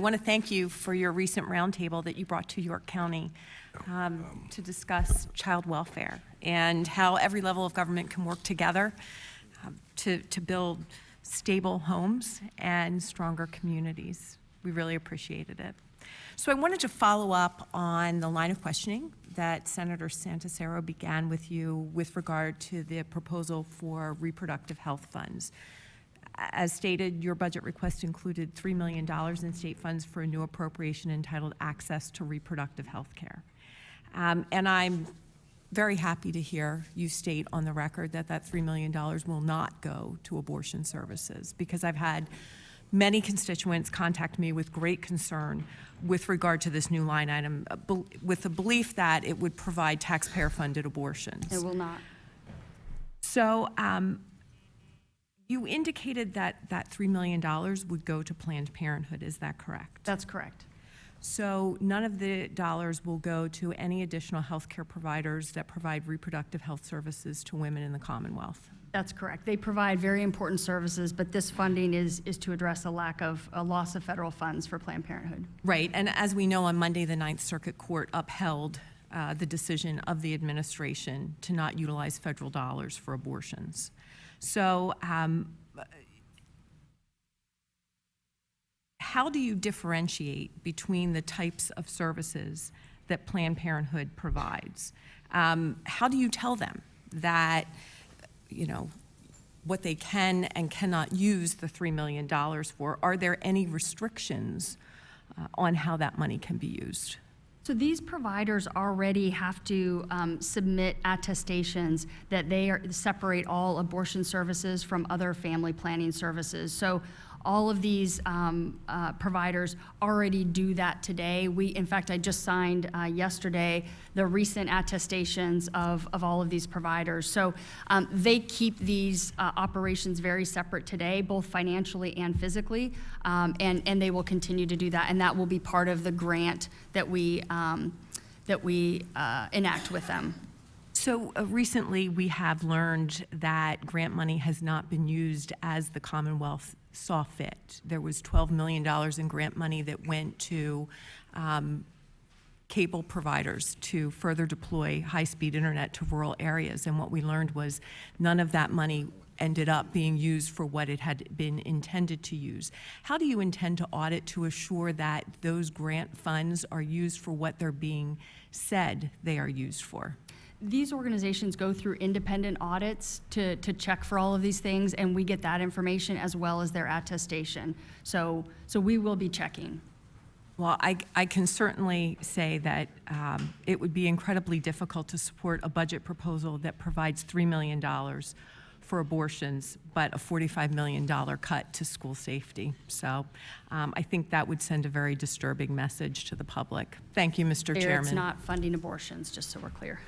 I want to thank you for your recent roundtable that you brought to York County to discuss child welfare and how every level of government can work together to build stable homes and stronger communities. We really appreciated it. So I wanted to follow up on the line of questioning that Senator Santisero began with you with regard to the proposal for reproductive health funds. As stated, your budget request included $3 million in state funds for a new appropriation entitled Access to Reproductive Health Care. And I'm very happy to hear you state on the record that that $3 million will not go to abortion services, because I've had many constituents contact me with great concern with regard to this new line item, with the belief that it would provide taxpayer-funded abortions. It will not. So you indicated that that $3 million would go to Planned Parenthood. Is that correct? That's correct. So none of the dollars will go to any additional health care providers that provide reproductive health services to women in the Commonwealth? That's correct. They provide very important services, but this funding is to address a loss of federal funds for Planned Parenthood. Right, and as we know, on Monday, the Ninth Circuit Court upheld the decision of the administration to not utilize federal dollars for abortions. So how do you differentiate between the types of services that Planned Parenthood provides? How do you tell them that, you know, what they can and cannot use the $3 million for? Are there any restrictions on how that money can be used? So these providers already have to submit attestations that they separate all abortion services from other family planning services. So all of these providers already do that today. In fact, I just signed yesterday the recent attestations of all of these providers. So they keep these operations very separate today, both financially and physically, and they will continue to do that. And that will be part of the grant that we enact with them. So recently we have learned that grant money has not been used as the Commonwealth saw fit. There was $12 million in grant money that went to cable providers to further deploy high-speed internet to rural areas. And what we learned was none of that money ended up being used for what it had been intended to use. How do you intend to audit to assure that those grant funds are used for what they're being said they are used for? These organizations go through independent audits to check for all of these things, and we get that information as well as their attestation. So we will be checking. Well, I can certainly say that it would be incredibly difficult to support a budget proposal that provides $3 million for abortions, but a $45 million cut to school safety. So I think that would send a very disturbing message to the public. Thank you, Mr. Chairman. It's not funding abortions, just so we're clear.